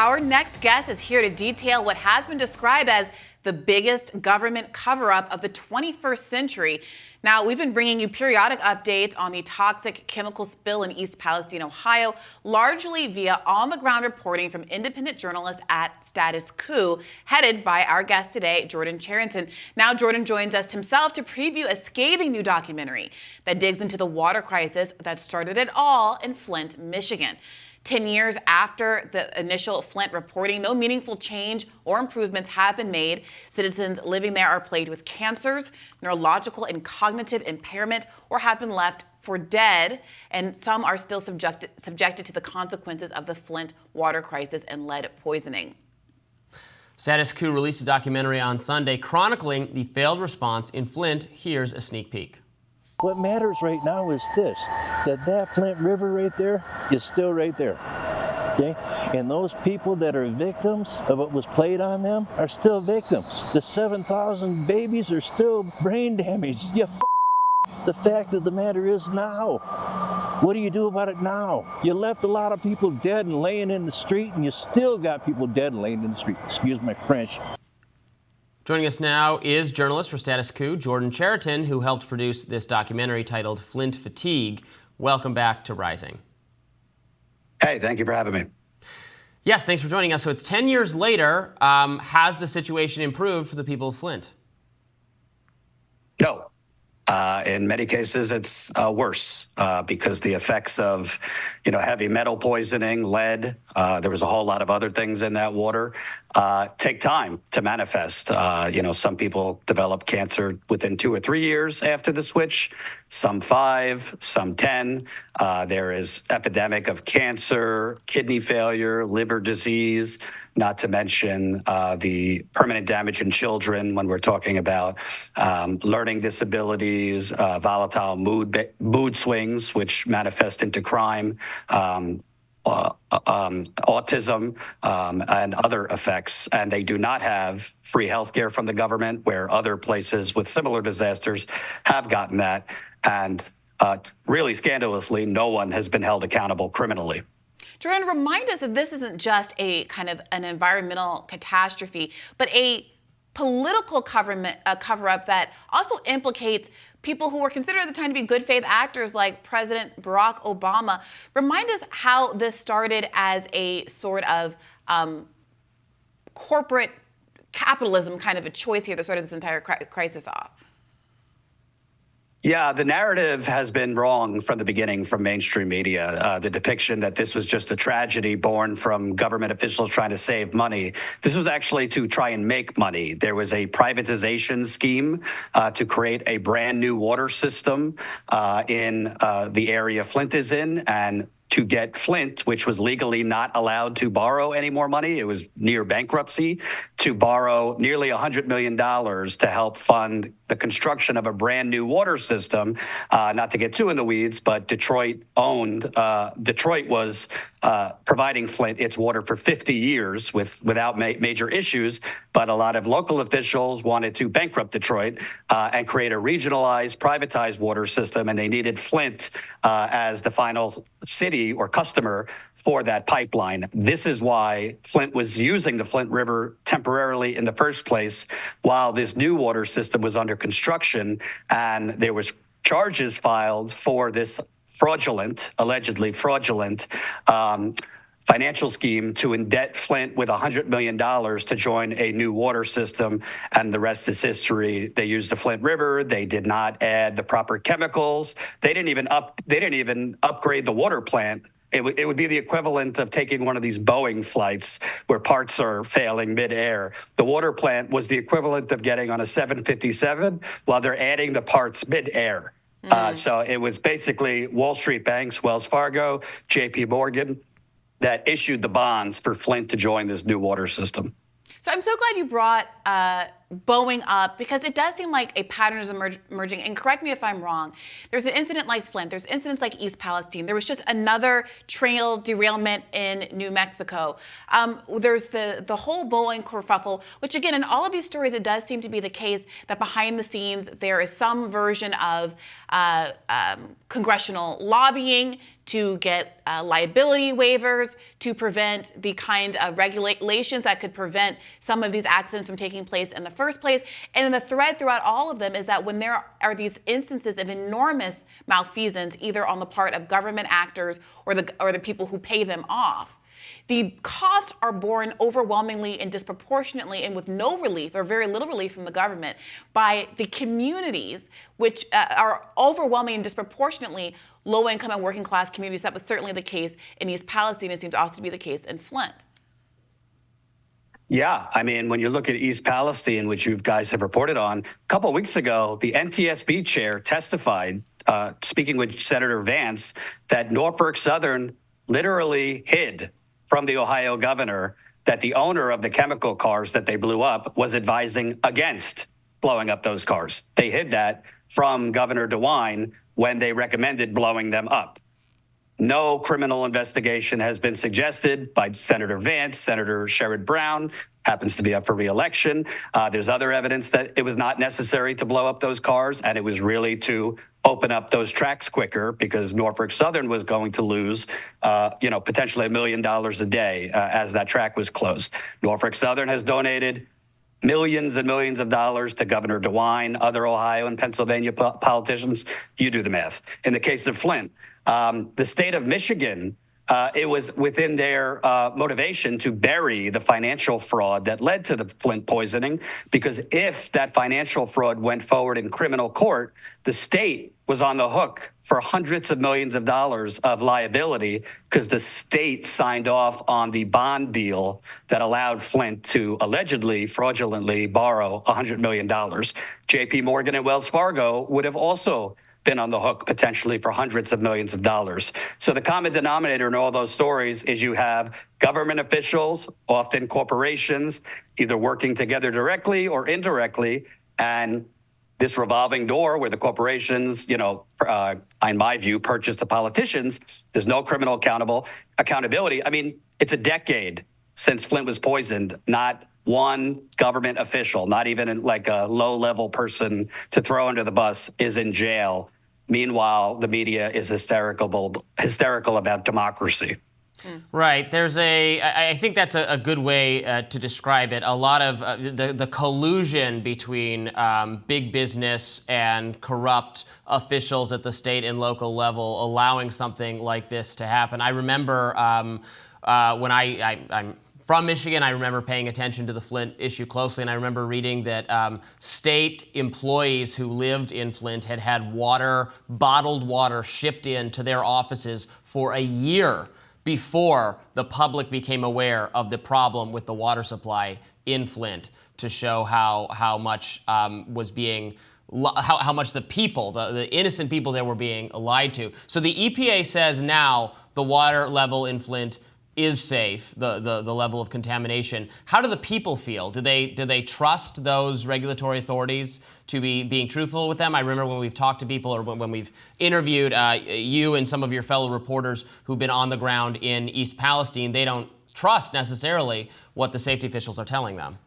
Our next guest is here to detail what has been described as the biggest government cover-up of the 21st century. Now, we've been bringing you periodic updates on the toxic chemical spill in East Palestine, Ohio, largely via on-the-ground reporting from independent journalists at Status Coup, headed by our guest today, Jordan Chariton. Now, Jordan joins us himself to preview a scathing new documentary that digs into the water crisis that started it all in Flint, Michigan. 10 years after the initial Flint reporting, no meaningful change or improvements have been made. Citizens living there are plagued with cancers, neurological and cognitive impairment, or have been left for dead, and some are still subjected to the consequences of the Flint water crisis and lead poisoning. Status Coup released a documentary on Sunday chronicling the failed response in Flint. Here's a sneak peek. What matters right now is this, that Flint River right there is still right there, okay? And those people that are victims of what was played on them are still victims. The 7,000 babies are still brain damaged. The fact of the matter is now. What do you do about it now? You left a lot of people dead and laying in the street, and you still got people dead and laying in the street. Excuse my French. Joining us now is journalist for Status Coup, Jordan Chariton, who helped produce this documentary titled Flint Fatigue. Welcome back to Rising. Hey, thank you for having me. Yes, thanks for joining us. So it's 10 years later. Has the situation improved for the people of Flint? No. In many cases, it's worse because the effects of, heavy metal poisoning, lead, there was a whole lot of other things in that water, take time to manifest. Some people develop cancer within 2 or 3 years after the switch, some 5, some 10. There is epidemic of cancer, kidney failure, liver disease, not to mention the permanent damage in children when we're talking about learning disabilities, volatile mood swings, which manifest into crime, autism, and other effects. And they do not have free health care from the government, where other places with similar disasters have gotten that. And really scandalously, no one has been held accountable criminally. Jordan, remind us that this isn't just a kind of an environmental catastrophe, but a political cover-up that also implicates people who were considered at the time to be good faith actors like President Barack Obama. Remind us how this started as a sort of corporate capitalism kind of a choice here that started this entire crisis off. Yeah, the narrative has been wrong from the beginning from mainstream media. The depiction that this was just a tragedy born from government officials trying to save money. This was actually to try and make money. There was a privatization scheme to create a brand new water system in the area Flint is in, and to get Flint, which was legally not allowed to borrow any more money, it was near bankruptcy, to borrow nearly $100 million to help fund the construction of a brand new water system. Not to get too in the weeds, but Detroit was providing Flint its water for 50 years without major issues. But a lot of local officials wanted to bankrupt Detroit and create a regionalized, privatized water system. And they needed Flint as the final city or customer for that pipeline. This is why Flint was using the Flint River temporarily in the first place while this new water system was under construction. And there was charges filed for this allegedly fraudulent financial scheme to indebt Flint with $100 million to join a new water system, and the rest is history. They used the Flint River. They did not add the proper chemicals. They didn't even upgrade the water plant. It would be the equivalent of taking one of these Boeing flights where parts are failing midair. The water plant was the equivalent of getting on a 757 while they're adding the parts midair. So it was basically Wall Street banks, Wells Fargo, JP Morgan, that issued the bonds for Flint to join this new water system. So I'm so glad you brought bowing up, because it does seem like a pattern is emerging. And correct me if I'm wrong. There's an incident like Flint. There's incidents like East Palestine. There was just another trail derailment in New Mexico. There's the whole Boeing kerfuffle, which again, in all of these stories, it does seem to be the case that behind the scenes there is some version of congressional lobbying to get liability waivers, to prevent the kind of regulations that could prevent some of these accidents from taking place in the first place. And in the thread throughout all of them is that when there are these instances of enormous malfeasance, either on the part of government actors or the people who pay them off, the costs are borne overwhelmingly and disproportionately and with no relief or very little relief from the government by the communities, which are overwhelming and disproportionately low-income and working-class communities. That was certainly the case in East Palestine. It seems also to be the case in Flint. Yeah, I mean, when you look at East Palestine, which you guys have reported on, a couple of weeks ago, the NTSB chair testified, speaking with Senator Vance, that Norfolk Southern literally hid from the Ohio governor that the owner of the chemical cars that they blew up was advising against blowing up those cars. They hid that from Governor DeWine when they recommended blowing them up. No criminal investigation has been suggested by Senator Vance. Senator Sherrod Brown happens to be up for re-election. There's other evidence that it was not necessary to blow up those cars, and it was really to open up those tracks quicker because Norfolk Southern was going to lose, potentially $1 million a day as that track was closed. Norfolk Southern has donated millions and millions of dollars to Governor DeWine, other Ohio and Pennsylvania politicians. You do the math. In the case of Flint, the state of Michigan, it was within their motivation to bury the financial fraud that led to the Flint poisoning, because if that financial fraud went forward in criminal court, the state was on the hook for hundreds of millions of dollars of liability because the state signed off on the bond deal that allowed Flint to allegedly, fraudulently borrow $100 million. JP Morgan and Wells Fargo would have also been on the hook potentially for hundreds of millions of dollars. So the common denominator in all those stories is you have government officials, often corporations, either working together directly or indirectly, and this revolving door where the corporations, in my view, purchase the politicians. There's no criminal accountability. I mean, it's a decade since Flint was poisoned. Not one government official, not even like a low-level person to throw under the bus, is in jail. Meanwhile, the media is hysterical about democracy. Right. I think that's a good way to describe it. A lot of the collusion between big business and corrupt officials at the state and local level allowing something like this to happen. I remember when I'm from Michigan, I remember paying attention to the Flint issue closely, and I remember reading that state employees who lived in Flint had bottled water shipped in to their offices for a year before the public became aware of the problem with the water supply in Flint, to show how much was being how much the innocent people there were being lied to. So the EPA says now the water level in Flint is safe, the level of contamination. How do the people feel? Do they trust those regulatory authorities to be being truthful with them? I remember when we've talked to people, or when we've interviewed you and some of your fellow reporters who've been on the ground in East Palestine, they don't trust necessarily what the safety officials are telling them.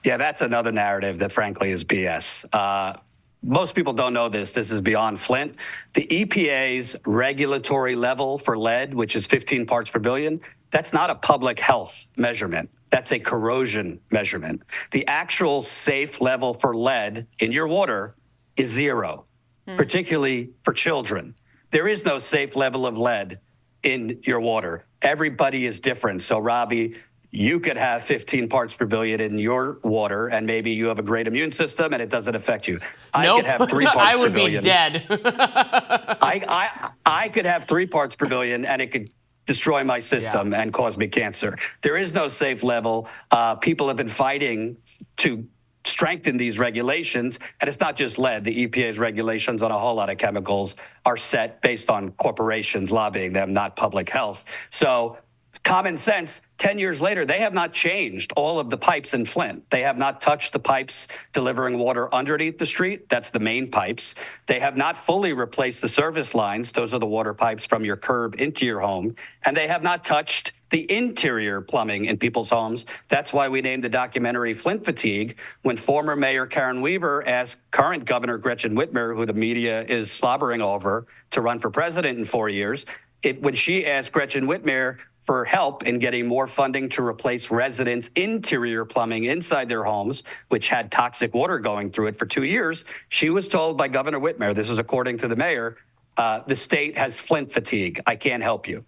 Yeah, that's another narrative that frankly is BS. Most people don't know this. This is beyond Flint. The EPA's regulatory level for lead, which is 15 parts per billion, that's not a public health measurement. That's a corrosion measurement. The actual safe level for lead in your water is 0, particularly for children. There is no safe level of lead in your water. Everybody is different. So, Robbie, you could have 15 parts per billion in your water, and maybe you have a great immune system and it doesn't affect you. I could have 3 parts per billion. I would be dead. I could have 3 parts per billion and it could destroy my system and cause me cancer. There is no safe level. People have been fighting to strengthen these regulations, and it's not just lead. The EPA's regulations on a whole lot of chemicals are set based on corporations lobbying them, not public health. So common sense, 10 years later, they have not changed all of the pipes in Flint. They have not touched the pipes delivering water underneath the street. That's the main pipes. They have not fully replaced the service lines. Those are the water pipes from your curb into your home. And they have not touched the interior plumbing in people's homes. That's why we named the documentary Flint Fatigue, when former Mayor Karen Weaver asked current Governor Gretchen Whitmer, who the media is slobbering over, to run for president in 4 years. When she asked Gretchen Whitmer for help in getting more funding to replace residents' interior plumbing inside their homes, which had toxic water going through it for 2 years, she was told by Governor Whitmer, this is according to the mayor, the state has Flint fatigue. I can't help you.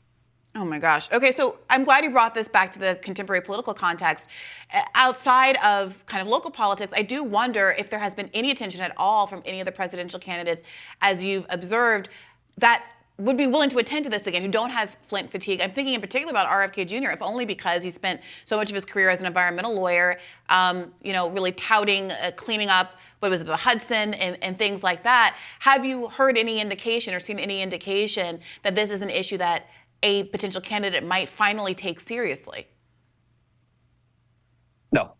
Oh my gosh. Okay, so I'm glad you brought this back to the contemporary political context. Outside of kind of local politics, I do wonder if there has been any attention at all from any of the presidential candidates, as you've observed, that would be willing to attend to this again, who don't have Flint fatigue. I'm thinking in particular about RFK Jr., if only because he spent so much of his career as an environmental lawyer, really touting cleaning up, the Hudson and things like that. Have you heard any indication or seen any indication that this is an issue that a potential candidate might finally take seriously? No.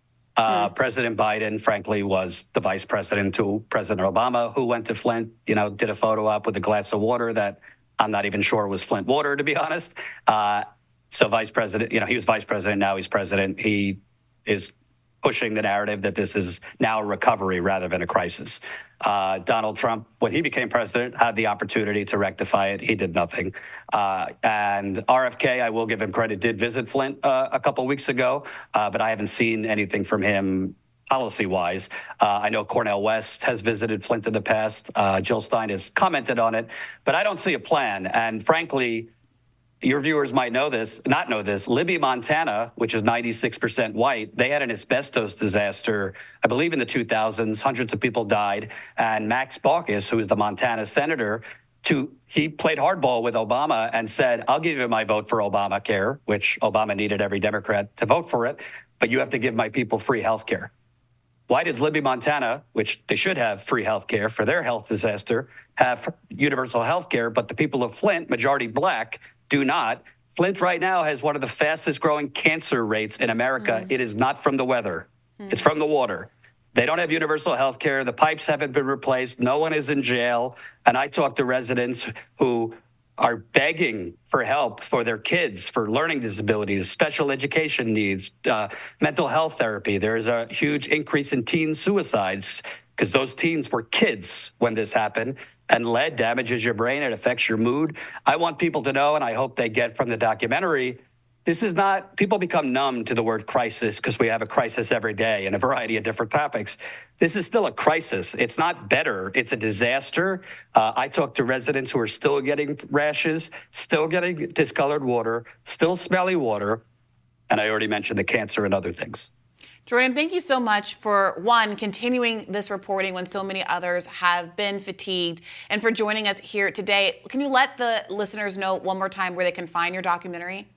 President Biden, frankly, was the vice president to President Obama, who went to Flint, did a photo op with a glass of water that I'm not even sure was Flint water, to be honest. So vice president, he was vice president, now he's president. He is pushing the narrative that this is now a recovery rather than a crisis. Donald Trump, when he became president, had the opportunity to rectify it. He did nothing. And RFK, I will give him credit, did visit Flint a couple weeks ago, but I haven't seen anything from him policy-wise. I know Cornel West has visited Flint in the past. Jill Stein has commented on it, but I don't see a plan. And frankly, your viewers might not know this. Libby, Montana, which is 96% white, they had an asbestos disaster, I believe in the 2000s. Hundreds of people died. And Max Baucus, who is the Montana senator, he played hardball with Obama and said, I'll give you my vote for Obamacare, which Obama needed every Democrat to vote for it, but you have to give my people free health care. Why does Libby, Montana, which they should have free health care for their health disaster, have universal health care, but the people of Flint, majority black, do not? Flint right now has one of the fastest growing cancer rates in America. It is not from the weather. It's from the water. They don't have universal health care. The pipes haven't been replaced. No one is in jail. And I talk to residents who are begging for help for their kids, for learning disabilities, special education needs, mental health therapy. There's a huge increase in teen suicides because those teens were kids when this happened. And lead damages your brain. It affects your mood. I want people to know, and I hope they get from the documentary, this is not, people become numb to the word crisis because we have a crisis every day in a variety of different topics. This is still a crisis. It's not better. It's a disaster. I talk to residents who are still getting rashes, still getting discolored water, still smelly water. And I already mentioned the cancer and other things. Jordan, thank you so much for, one, continuing this reporting when so many others have been fatigued, and for joining us here today. Can you let the listeners know one more time where they can find your documentary?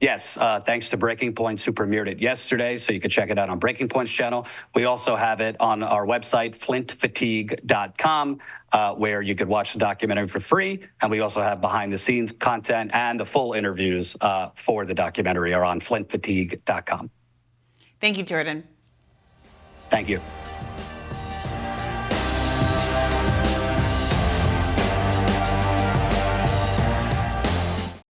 Yes, thanks to Breaking Points, who premiered it yesterday, so you can check it out on Breaking Points channel. We also have it on our website, flintfatigue.com, where you could watch the documentary for free. And we also have behind-the-scenes content, and the full interviews for the documentary are on flintfatigue.com. Thank you, Jordan. Thank you.